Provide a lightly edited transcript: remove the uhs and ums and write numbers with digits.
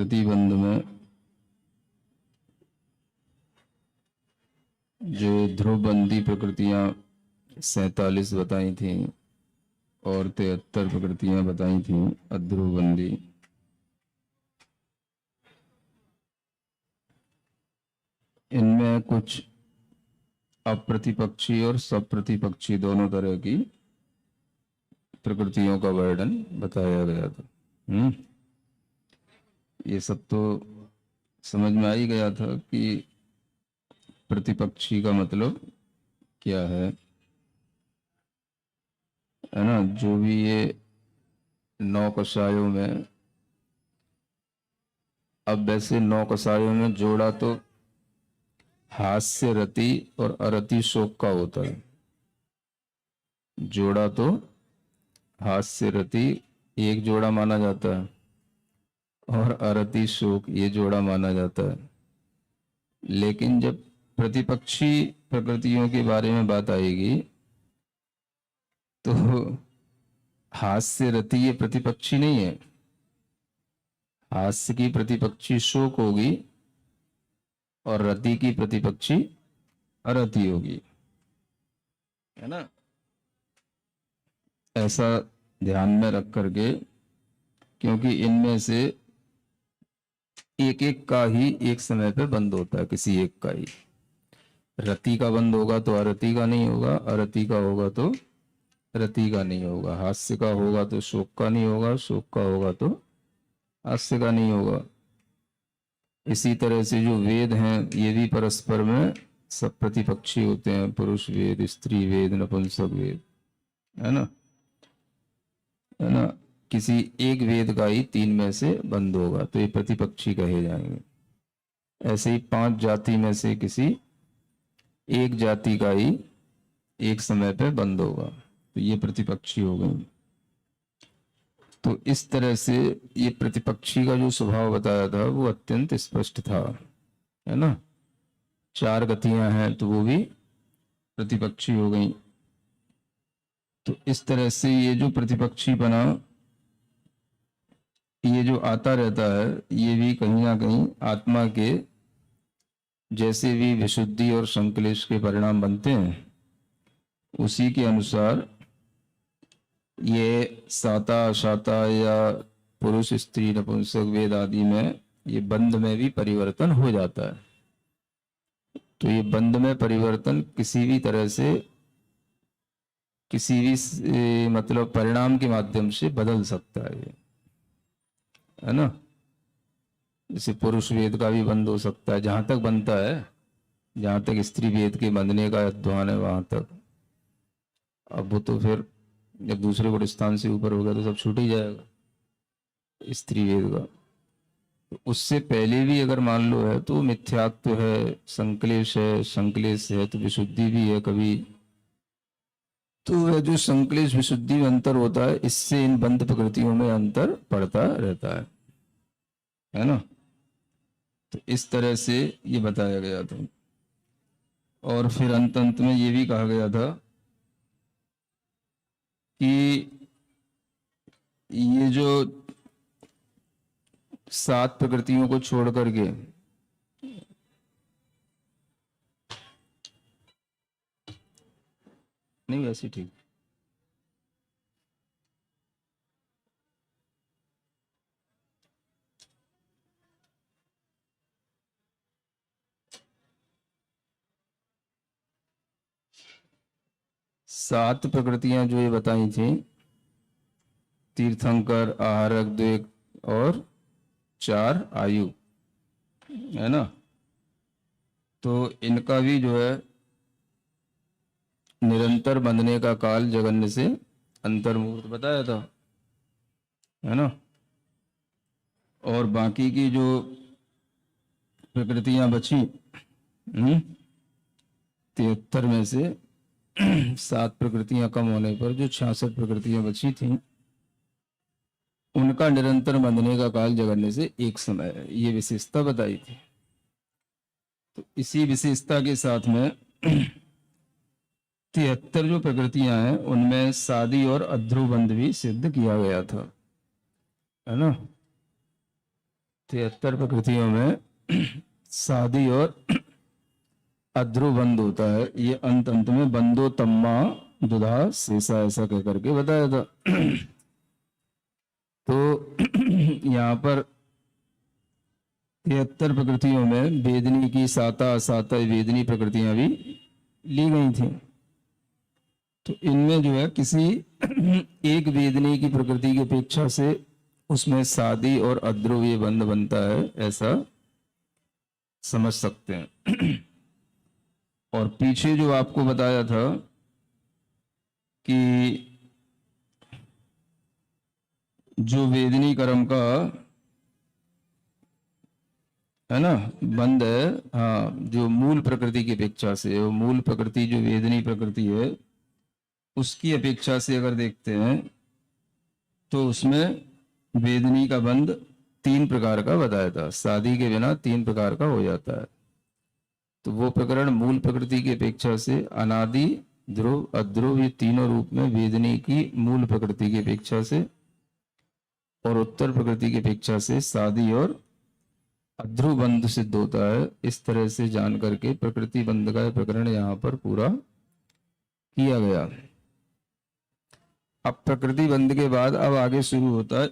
प्रतिबंध में जो ध्रुवबंदी प्रकृतियां 47 बताई थी और 73 प्रकृतियां बताई थी अध्रुवबंदी। इनमें कुछ अप्रतिपक्षी और सप्रतिपक्षी दोनों तरह की प्रकृतियों का वर्णन बताया गया था। ये सब तो समझ में आ ही गया था कि प्रतिपक्षी का मतलब क्या है ना। जो भी ये 9 कषायों में, अब वैसे 9 कषायों में जोड़ा तो हास्य रति और अरति शोक का होता है। जोड़ा तो हास्य रति एक जोड़ा माना जाता है और अरति शोक ये जोड़ा माना जाता है। लेकिन जब प्रतिपक्षी प्रकृतियों के बारे में बात आएगी तो हास्य रति ये प्रतिपक्षी नहीं है। हास्य की प्रतिपक्षी शोक होगी और रति की प्रतिपक्षी अरति होगी, है ना। ऐसा ध्यान में रख करके, क्योंकि इनमें से एक एक का ही एक समय पे बंद होता है, किसी एक का ही। रति का बंद होगा तो अरति का नहीं होगा, अरति का होगा तो रति का नहीं होगा, हास्य का होगा तो शोक का नहीं होगा, शोक का होगा तो हास्य का नहीं होगा। इसी तरह से जो वेद हैं ये भी परस्पर में सब प्रतिपक्षी होते हैं। पुरुष वेद, स्त्री वेद, नपुंसक वेद, है ना। किसी एक वेद का ही 3 में से बंद होगा तो ये प्रतिपक्षी कहे जाएंगे। ऐसे ही 5 जाति में से किसी एक जाति का ही एक समय पे बंद होगा तो ये प्रतिपक्षी हो गए। तो इस तरह से ये प्रतिपक्षी का जो स्वभाव बताया था वो अत्यंत स्पष्ट था, है ना। 4 गतियां हैं तो वो भी प्रतिपक्षी हो गई। तो इस तरह से ये जो प्रतिपक्षी बना, ये जो आता रहता है, ये भी कहीं ना कहीं आत्मा के जैसे भी विशुद्धि और संक्लेश के परिणाम बनते हैं उसी के अनुसार ये साता अशाता या पुरुष स्त्री नपुंसक वेद आदि में ये बंध में भी परिवर्तन हो जाता है। तो ये बंध में परिवर्तन किसी भी तरह से, किसी भी मतलब परिणाम के माध्यम से बदल सकता है, ये है ना। जैसे पुरुष वेद का भी बंध हो सकता है, जहां तक बनता है, जहां तक स्त्री वेद के बंधने का अध्वान है वहां तक। अब वो तो फिर जब दूसरे गुण स्थान से ऊपर हो गया तो सब छूट ही जाएगा स्त्री वेद का। तो उससे पहले भी अगर मान लो है तो मिथ्यात्व है, संक्लेश है, संक्लेश है तो विशुद्धि भी है कभी। तो वह जो संक्लेश विशुद्धि में अंतर होता है, इससे इन बंध प्रकृतियों में अंतर पड़ता रहता है ना। तो इस तरह से ये बताया गया था। और फिर अंत में ये भी कहा गया था कि ये जो 7 प्रकृतियों को छोड़ करके नहीं, वैसे ठीक, सात प्रकृतियां जो ये बताई थी, तीर्थंकर, आहारक, द्वेक और 4 आयु, है ना। तो इनका भी जो है निरंतर बंधने का काल जगन्य से अंतर्मुहूर्त बताया था, है ना। और बाकी की जो प्रकृतियां बची 73 में से 7 प्रकृतियां कम होने पर जो 66 प्रकृतियां बची थी उनका निरंतर बंधने का काल जगन्य से एक समय है, ये विशेषता बताई थी। तो इसी विशेषता के साथ में 73 जो प्रकृतियां हैं उनमें शादी और अध्रुवबंध भी सिद्ध किया गया था, है ना। 73 प्रकृतियों में सादी और अध्रुव बंध होता है। ये अंत अंत में बंदो तम्मा दुधा शेषा ऐसा कह करके बताया था। तो यहाँ पर 73 प्रकृतियों में वेदनी की साता असाता वेदनी प्रकृतियां भी ली गई थी। तो इनमें जो है किसी एक वेदनी की प्रकृति की अपेक्षा से उसमें सादी और अध्रुव ये बंध बनता है, ऐसा समझ सकते हैं। और पीछे जो आपको बताया था कि जो वेदनी कर्म का है ना बंध है, हाँ, जो मूल प्रकृति की अपेक्षा से, वो मूल प्रकृति जो वेदनी प्रकृति है उसकी अपेक्षा से अगर देखते हैं तो उसमें वेदनी का बंध 3 प्रकार का बताया था। शादी के बिना 3 प्रकार का हो जाता है। तो वो प्रकरण मूल प्रकृति की अपेक्षा से अनादि, ध्रुव, अध्रुव, ये तीनों रूप में वेदनी की मूल प्रकृति की अपेक्षा से और उत्तर प्रकृति की अपेक्षा से शादी और अध्रुव बंध सिद्ध होता है। इस तरह से जान करके प्रकृति बंध का प्रकरण यहाँ पर पूरा किया गया। अब प्रकृति बंध के बाद अब आगे शुरू होता है